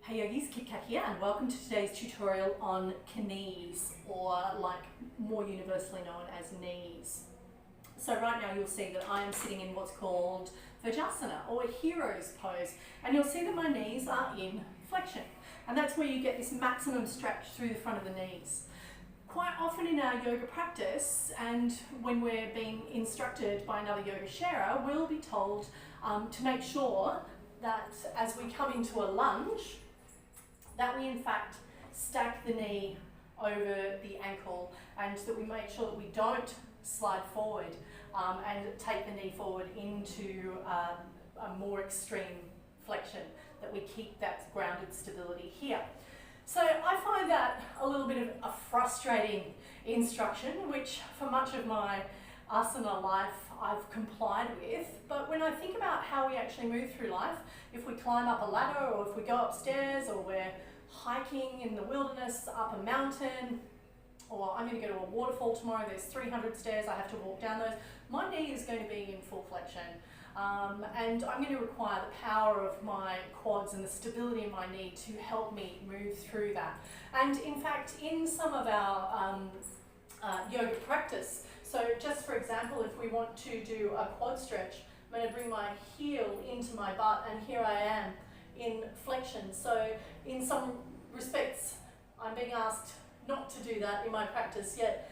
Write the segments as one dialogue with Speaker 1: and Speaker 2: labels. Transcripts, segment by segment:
Speaker 1: Hey yogis, Kit Kat here, and welcome to today's tutorial on knees, or like more universally known as knees. So right now you'll see that I am sitting in what's called Vajrasana, or a hero's pose, and you'll see that my knees are in flexion, and that's where you get this maximum stretch through the front of the knees. Quite often in our yoga practice, and when we're being instructed by another yoga sharer, we'll be told to make sure that as we come into a lunge, that we in fact stack the knee over the ankle, and that we make sure that we don't slide forward and take the knee forward into a more extreme flexion, that we keep that grounded stability here. So I find that a little bit of a frustrating instruction, which for much of my asana life I've complied with, but when I think about how we actually move through life, if we climb up a ladder, or if we go upstairs, or we're hiking in the wilderness up a mountain, or I'm going to go to a waterfall tomorrow, there's 300 stairs, I have to walk down those, my knee is going to be in full flexion, and I'm going to require the power of my quads and the stability in my knee to help me move through that. And in fact, in some of our yoga practice, so just for example, if we want to do a quad stretch, I'm going to bring my heel into my butt, and here I am in flexion. So in some respects, I'm being asked not to do that in my practice, yet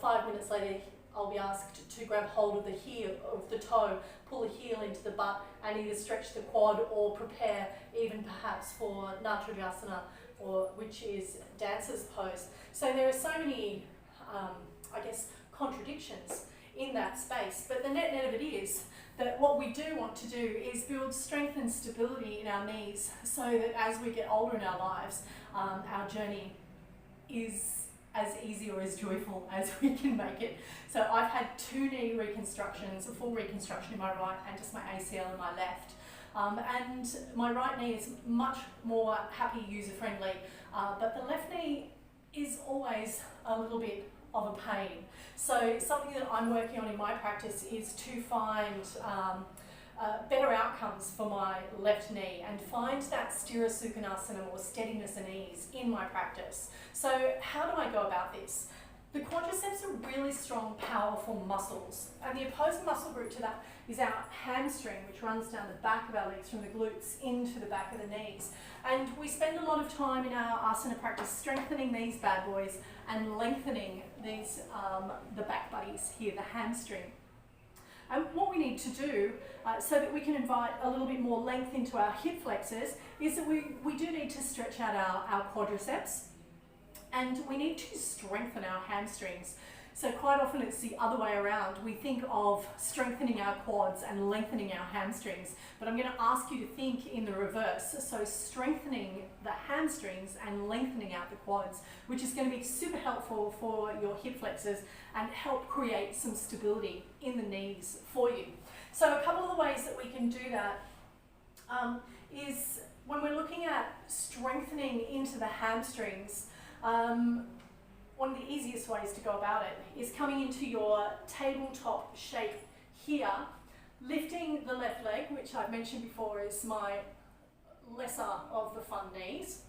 Speaker 1: 5 minutes later I'll be asked to grab hold of the heel, of the toe, pull the heel into the butt, and either stretch the quad or prepare even perhaps for Natrajasana, or which is dancer's pose. So there are so many, I guess, contradictions in that space, but the net of it is that what we do want to do is build strength and stability in our knees, so that as we get older in our lives, our journey is as easy or as joyful as we can make it. So I've had 2 knee reconstructions, a full reconstruction in my right and just my ACL in my left. And my right knee is much more happy, user-friendly, but the left knee is always a little bit of a pain. So something that I'm working on in my practice is to find better outcomes for my left knee, and find that sthira sukhanasana, or steadiness and ease, in my practice. So how do I go about this? The quadriceps are really strong, powerful muscles, and the opposing muscle group to that is our hamstring, which runs down the back of our legs from the glutes into the back of the knees. And we spend a lot of time in our asana practice strengthening these bad boys and lengthening these the back buddies here, the hamstring. And what we need to do, so that we can invite a little bit more length into our hip flexors, is that we do need to stretch out our quadriceps, and we need to strengthen our hamstrings. So quite often it's the other way around. We think of strengthening our quads and lengthening our hamstrings, but I'm going to ask you to think in the reverse. So strengthening the hamstrings and lengthening out the quads, which is going to be super helpful for your hip flexors and help create some stability in the knees for you. So a couple of the ways that we can do that is when we're looking at strengthening into the hamstrings. One of the easiest ways to go about it is coming into your tabletop shape here, lifting the left leg, which I've mentioned before is my lesser of the fun knees,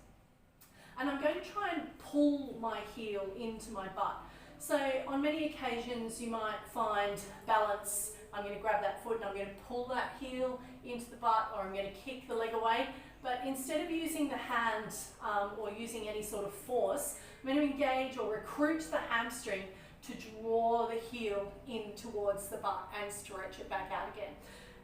Speaker 1: and I'm going to try and pull my heel into my butt. So on many occasions you might find balance. I'm going to grab that foot and I'm going to pull that heel into the butt, or I'm going to kick the leg away. But instead of using the hands or using any sort of force, I'm going to engage or recruit the hamstring to draw the heel in towards the butt and stretch it back out again.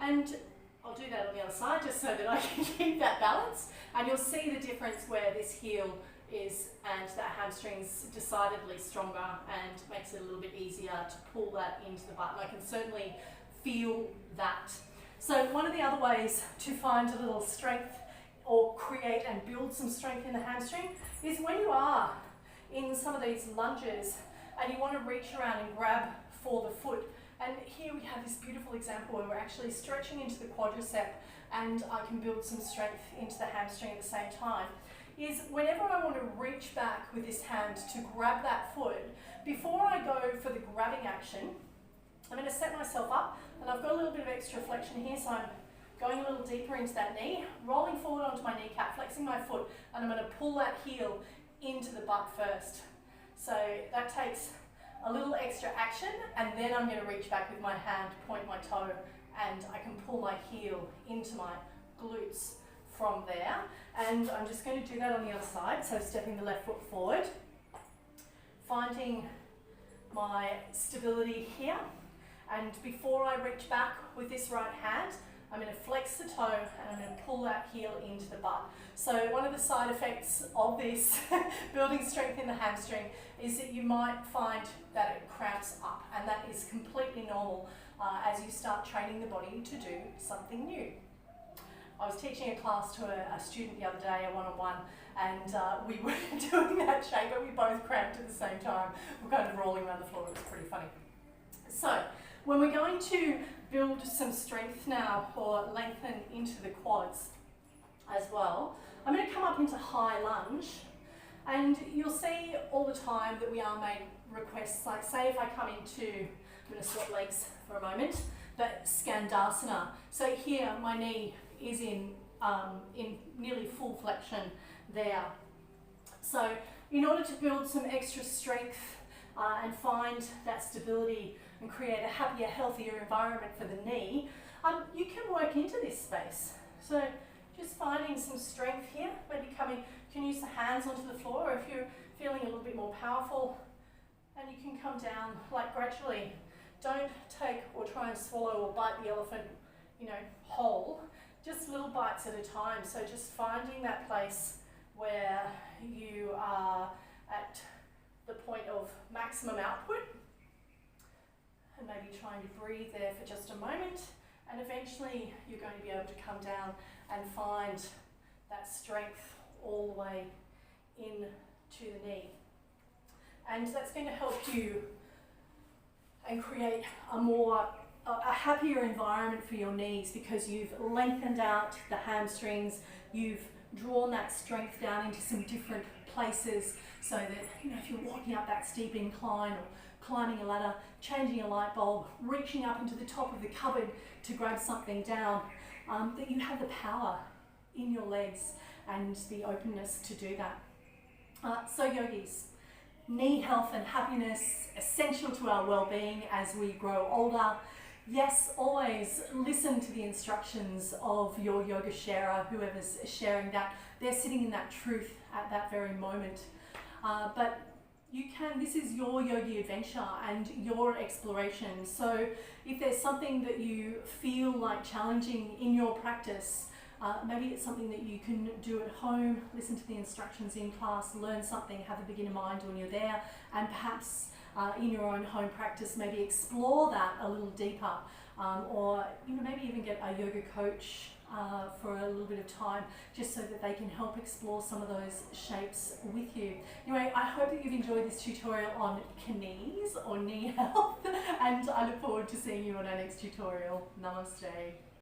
Speaker 1: And I'll do that on the other side just so that I can keep that balance. And you'll see the difference where this heel is, and that hamstring's decidedly stronger and makes it a little bit easier to pull that into the butt. And I can certainly feel that. So one of the other ways to find a little strength or create and build some strength in the hamstring is when you are in some of these lunges and you want to reach around and grab for the foot. And here we have this beautiful example where we're actually stretching into the quadricep, and I can build some strength into the hamstring at the same time. Is whenever I want to reach back with this hand to grab that foot, before I go for the grabbing action, I'm going to set myself up, and I've got a little bit of extra flexion here, so I'm going a little deeper into that knee, rolling forward onto my kneecap, flexing my foot, and I'm going to pull that heel into the butt first. So that takes a little extra action, and then I'm going to reach back with my hand, point my toe, and I can pull my heel into my glutes from there. And I'm just going to do that on the other side, so stepping the left foot forward, finding my stability here, and before I reach back with this right hand, I'm going to flex the toe and I'm going to pull that heel into the butt. So one of the side effects of this, building strength in the hamstring, is that you might find that it cramps up, and that is completely normal as you start training the body to do something new. I was teaching a class to a student the other day, a one-on-one, and we were doing that shape, but we both cramped at the same time. We're kind of rolling around the floor. It was pretty funny. So when we're going to build some strength now, or lengthen into the quads as well, I'm going to come up into high lunge, and you'll see all the time that we are made requests, like say if I come into, I'm going to swap legs for a moment, but Skandasana. So here my knee is in nearly full flexion there. So in order to build some extra strength and find that stability and create a happier, healthier environment for the knee, you can work into this space. So just finding some strength here, maybe you can use the hands onto the floor, or if you're feeling a little bit more powerful, and you can come down like gradually. Don't take or try and swallow or bite the elephant, whole, just little bites at a time. So just finding that place where you are at the point of maximum output, and maybe trying to breathe there for just a moment, and eventually you're going to be able to come down and find that strength all the way in to the knee. And that's going to help you and create a happier environment for your knees, because you've lengthened out the hamstrings, you've drawn that strength down into some different places, so that if you're walking up that steep incline or climbing a ladder, changing a light bulb, reaching up into the top of the cupboard to grab something down, that you have the power in your legs and the openness to do that. So yogis, knee health and happiness, essential to our well-being as we grow older. Yes, always listen to the instructions of your yoga sharer, whoever's sharing that. They're sitting in that truth at that very moment. But this is your yogi adventure and your exploration. So if there's something that you feel like challenging in your practice, maybe it's something that you can do at home, listen to the instructions in class, learn something, have a beginner mind when you're there, and perhaps in your own home practice, maybe explore that a little deeper, or maybe even get a yoga coach for a little bit of time, just so that they can help explore some of those shapes with you. Anyway, I hope that you've enjoyed this tutorial on knees or knee health, and I look forward to seeing you on our next tutorial. Namaste.